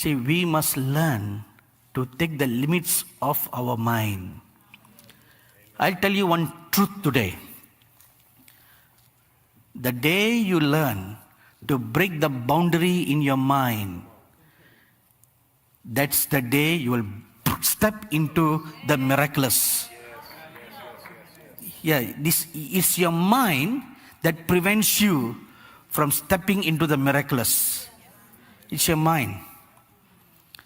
See, we must learn to take the limits of our mind. I'll tell you one truth today. The day you learn to break the boundary in your mind, that's the day you will step into the miraculous. Yeah, this is your mind that prevents you from stepping into the miraculous. It's your mind.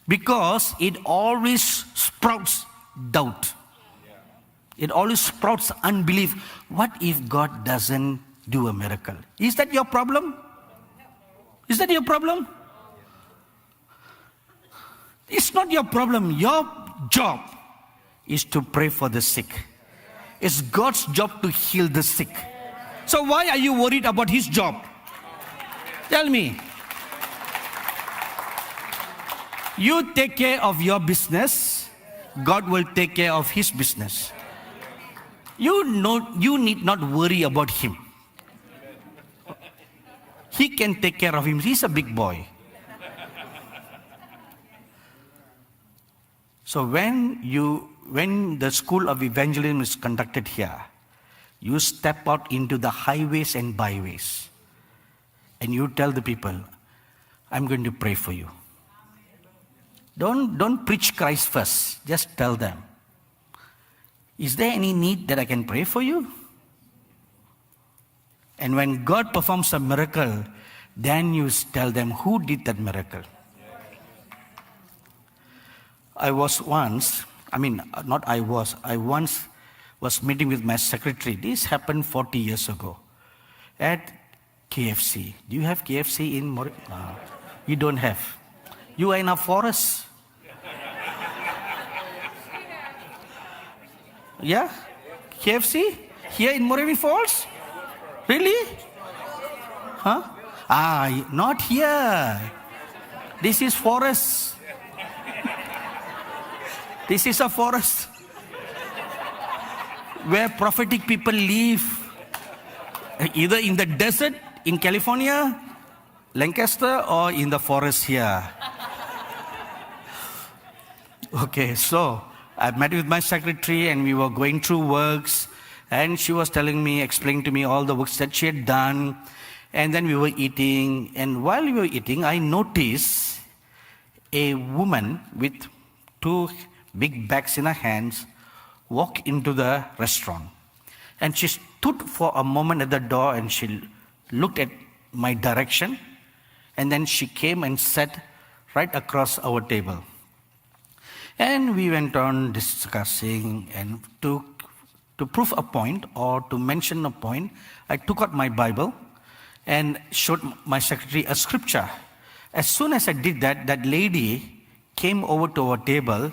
Because it always sprouts doubt. It always sprouts unbelief. What if God doesn't do a miracle? Is that your problem? Is that your problem? It's not your problem. Your job is to pray for the sick. It's God's job to heal the sick. So why are you worried about His job? Tell me. You take care of your business, God will take care of His business. You need not worry about Him. He can take care of him. He's a big boy. So when the school of evangelism is conducted here, you step out into the highways and byways and you tell the people, I'm going to pray for you. Don't preach Christ first. Just tell them, is there any need that I can pray for you? And when God performs a miracle, then you tell them who did that miracle. I once was meeting with my secretary. This happened 40 years ago at KFC. Do you have KFC in Moree? You don't have. You are in a forest. Yeah? KFC? Here in Moree Falls? Really? Huh? Not here. This is forest. This is a forest where prophetic people live. Either in the desert in California, Lancaster, or in the forest here. Okay, so I met with my secretary and we were going through works. And she was explaining to me all the works that she had done. And then we were eating. And while we were eating, I noticed a woman with 2 big bags in her hands walk into the restaurant. And she stood for a moment at the door and she looked at my direction. And then she came and sat right across our table. And we went on discussing, and to prove a point or to mention a point, I took out my Bible and showed my secretary a scripture. As soon as I did that, that lady came over to our table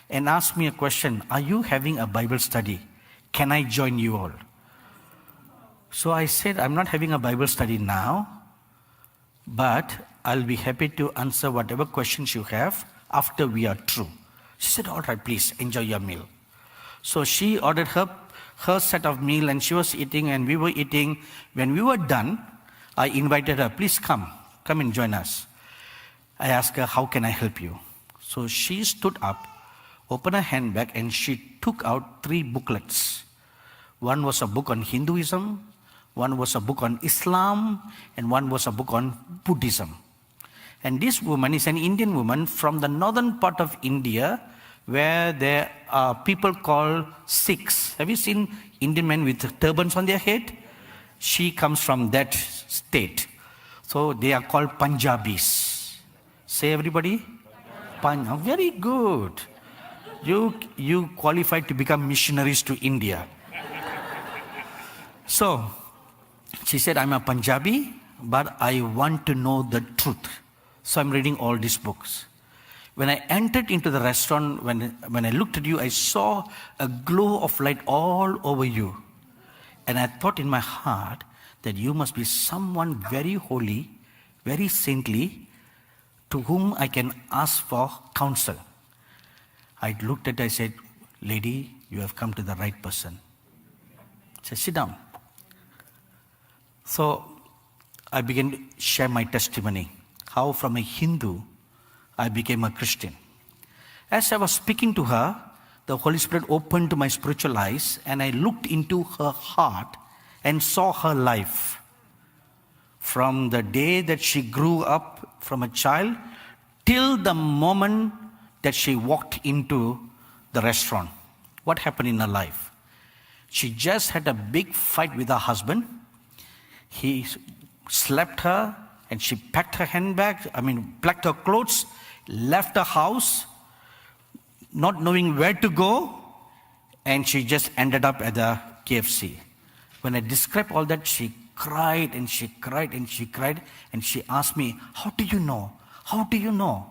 and asked me a question. Are you having a Bible study? Can I join you all? So I said, I'm not having a Bible study now, but I'll be happy to answer whatever questions you have after we are through. She said, all right, please enjoy your meal. So she ordered her set of meal and she was eating and we were eating. When we were done, I invited her, please come and join us. I asked her, how can I help you? So she stood up, opened her handbag, and she took out 3 booklets. One was a book on Hinduism, one was a book on Islam, and one was a book on Buddhism. And this woman is an Indian woman from the northern part of India, where there are people called Sikhs. Have you seen Indian men with turbans on their head? She comes from that state. So they are called Punjabis. Say everybody? Very good. You qualified to become missionaries to India. So she said, I'm a Punjabi, but I want to know the truth. So I'm reading all these books. When I entered into the restaurant, when I looked at you, I saw a glow of light all over you. And I thought in my heart that you must be someone very holy, very saintly, to whom I can ask for counsel. I looked at her, I said, lady, you have come to the right person. I said, sit down. So I began to share my testimony, how from a Hindu, I became a Christian. As I was speaking to her, the Holy Spirit opened my spiritual eyes and I looked into her heart and saw her life. From the day that she grew up from a child till the moment that she walked into the restaurant. What happened in her life? She just had a big fight with her husband. He slapped her and she packed her packed her clothes, left the house, not knowing where to go, and she just ended up at the KFC. When I described all that, she cried and she cried and she cried, and she asked me, how do you know? How do you know?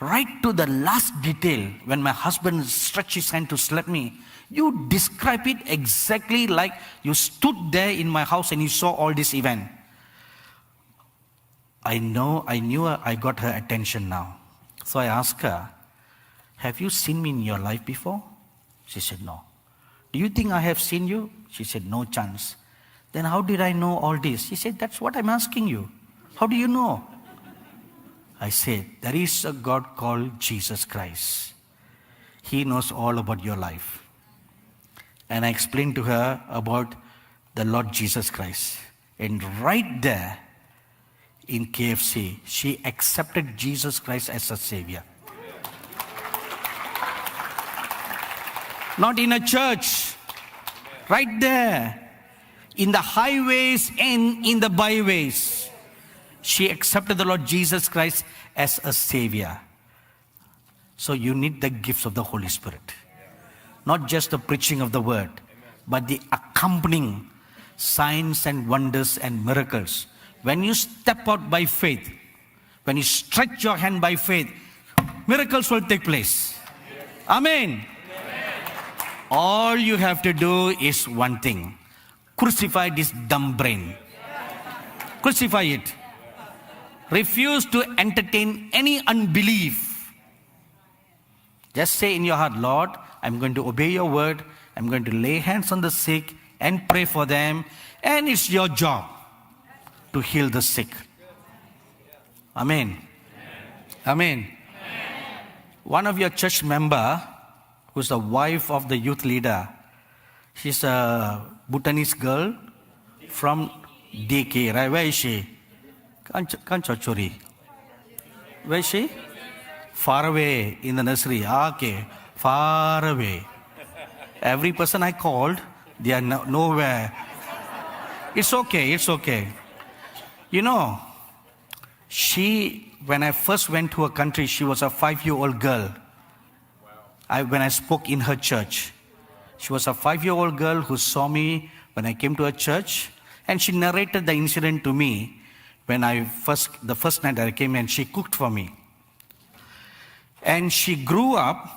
Right to the last detail, when my husband stretched his hand to slap me, you describe it exactly like you stood there in my house and you saw all this event. I knew I got her attention now. So I asked her, have you seen me in your life before? She said, no. Do you think I have seen you? She said, no chance. Then how did I know all this? She said, that's what I'm asking you. How do you know? I said, there is a God called Jesus Christ. He knows all about your life. And I explained to her about the Lord Jesus Christ. And right there in KFC, she accepted Jesus Christ as a Savior. Not in a church, right there, in the highways and in the byways. She accepted the Lord Jesus Christ as a Savior. So you need the gifts of the Holy Spirit. Not just the preaching of the word, but the accompanying signs and wonders and miracles. When you step out by faith, when you stretch your hand by faith, miracles will take place. Amen. All you have to do is one thing. Crucify this dumb brain. Crucify it. Refuse to entertain any unbelief. Just say in your heart, Lord, I'm going to obey your word. I'm going to lay hands on the sick and pray for them. And it's your job to heal the sick. Amen. Amen. One of your church member, who's the wife of the youth leader, she's a Bhutanese girl from DK, right? Where is she? Kanchachuri. Where is she? Far away in the nursery. Okay, far away. Every person I called, they are nowhere. It's okay, it's okay. You know, when I first went to her country, she was a 5-year-old girl. When I spoke in her church, she was a 5-year-old girl who saw me when I came to her church, and she narrated the incident to me when the first night that I came, and she cooked for me. And she grew up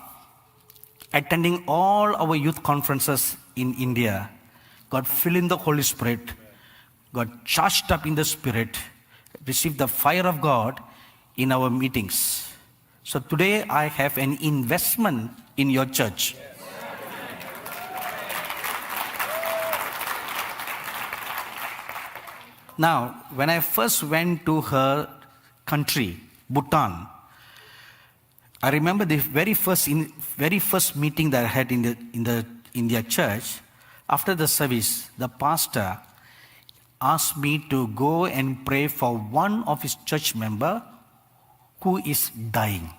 attending all our youth conferences in India, got filled in the Holy Spirit, got charged up in the Spirit, received the fire of God in our meetings. So today I have an investment in your church. Now, when I first went to her country, Bhutan, I remember the very first meeting that I had in their church. After the service, the pastor asked me to go and pray for one of his church member who is dying.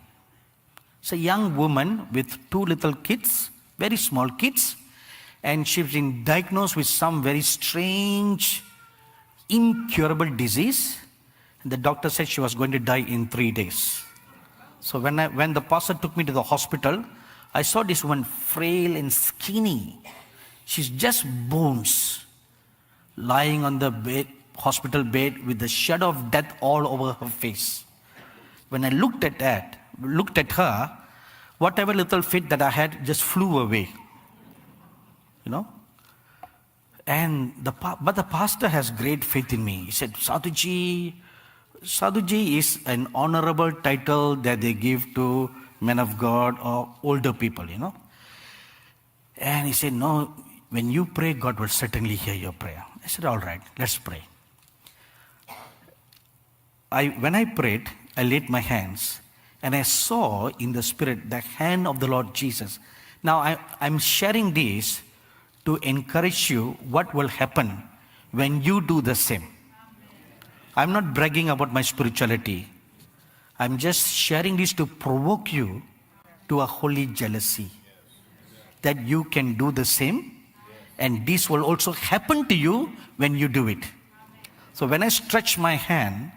It's a young woman with 2 little kids, very small kids, and she's been diagnosed with some very strange, incurable disease. The doctor said she was going to die in 3 days. So when the pastor took me to the hospital, I saw this woman frail and skinny. She's just bones, lying on the hospital bed with the shadow of death all over her face. When I looked at her, whatever little faith that I had just flew away. You know? But the pastor has great faith in me. He said, Sadhuji is an honorable title that they give to men of God or older people, you know. And he said, no, when you pray, God will certainly hear your prayer. I said, all right, let's pray. When I prayed, I laid my hands, and I saw in the spirit the hand of the Lord Jesus. Now I'm sharing this to encourage you what will happen when you do the same. I'm not bragging about my spirituality. I'm just sharing this to provoke you to a holy jealousy. That you can do the same, and this will also happen to you when you do it. So when I stretched my hand,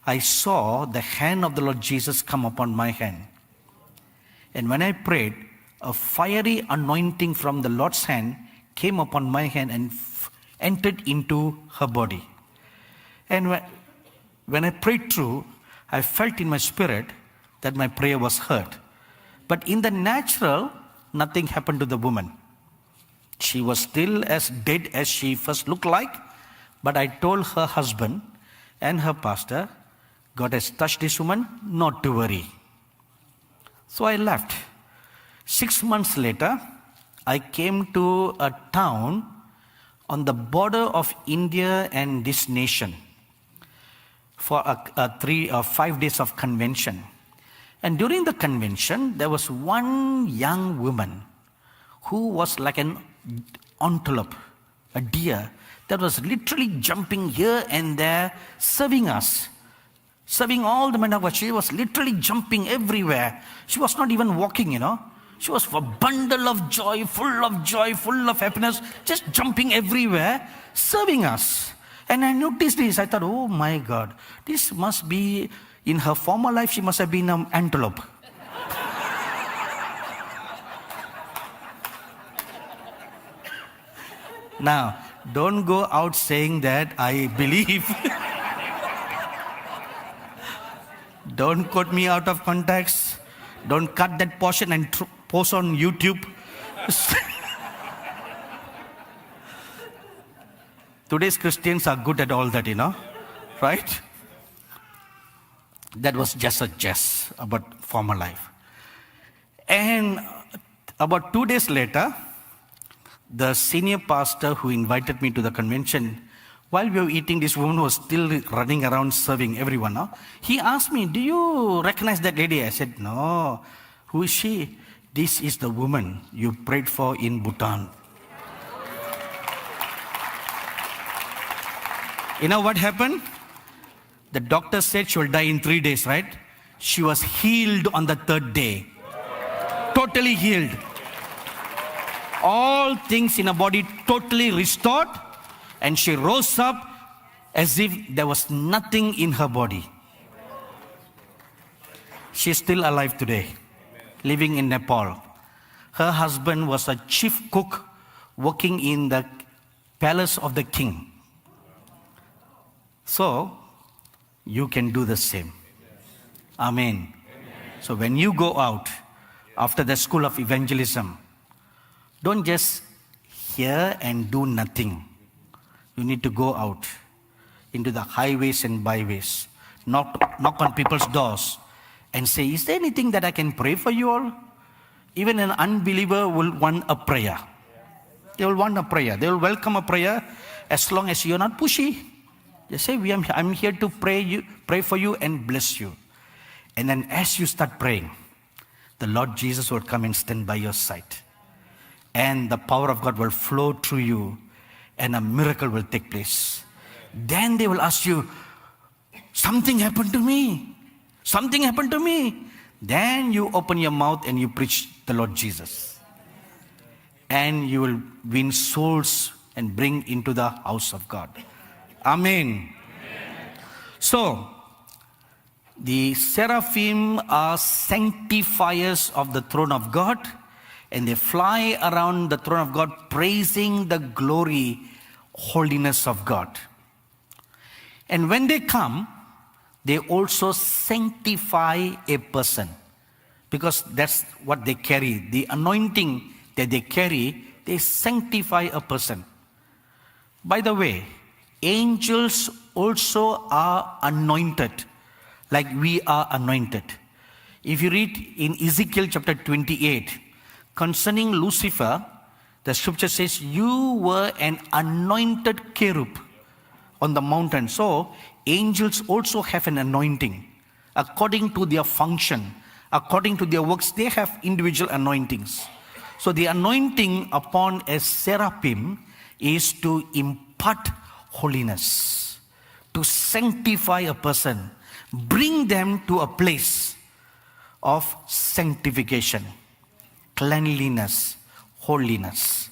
I saw the hand of the Lord Jesus come upon my hand. And when I prayed, a fiery anointing from the Lord's hand came upon my hand and entered into her body. And when I prayed through, I felt in my spirit that my prayer was heard. But in the natural, nothing happened to the woman. She was still as dead as she first looked like. But I told her husband and her pastor, God has touched this woman, not to worry. So I left. 6 months later, I came to a town on the border of India and this nation for a 3 or 5 days of convention. And during the convention, there was one young woman who was like an antelope, a deer, that was literally jumping here and there, serving us. Serving all the men of God. She was literally jumping everywhere. She was not even walking, She was a bundle of joy, full of happiness, just jumping everywhere, serving us. And I noticed this. I thought, oh my God, this must be, in her former life, she must have been an antelope. Now, don't go out saying that I believe. Don't quote me out of context. Don't cut that portion and post on YouTube. Today's Christians are good at all that, right? That was just a jest about former life. And about 2 days later, the senior pastor who invited me to the convention, while we were eating, this woman was still running around serving everyone. He asked me, do you recognize that lady? I said, no. Who is she? This is the woman you prayed for in Bhutan. You know what happened? The doctor said she will die in 3 days, right? She was healed on the 3rd day. Totally healed. All things in her body totally restored. And she rose up as if there was nothing in her body. She's still alive today, living in Nepal. Her husband was a chief cook working in the palace of the king. So, you can do the same. Amen. So when you go out after the school of evangelism, don't just hear and do nothing. You need to go out into the highways and byways, knock on people's doors and say, is there anything that I can pray for you all? Even an unbeliever will want a prayer. They will want a prayer. They will welcome a prayer as long as you're not pushy. They say, I'm here to pray for you and bless you. And then as you start praying, the Lord Jesus will come and stand by your side. And the power of God will flow through you, and a miracle will take place. Then they will ask you, something happened to me. Something happened to me. Then you open your mouth and you preach the Lord Jesus. And you will win souls and bring into the house of God. Amen. So, the seraphim are sanctifiers of the throne of God. And they fly around the throne of God, praising the glory, holiness of God. And when they come, they also sanctify a person. Because that's what they carry. The anointing that they carry, they sanctify a person. By the way, angels also are anointed, like we are anointed. If you read in Ezekiel chapter 28, concerning Lucifer, the scripture says, you were an anointed cherub on the mountain. So, angels also have an anointing. according to their function, according to their works, they have individual anointings. So the anointing upon a seraphim is to impart holiness, to sanctify a person, bring them to a place of sanctification, cleanliness, holiness.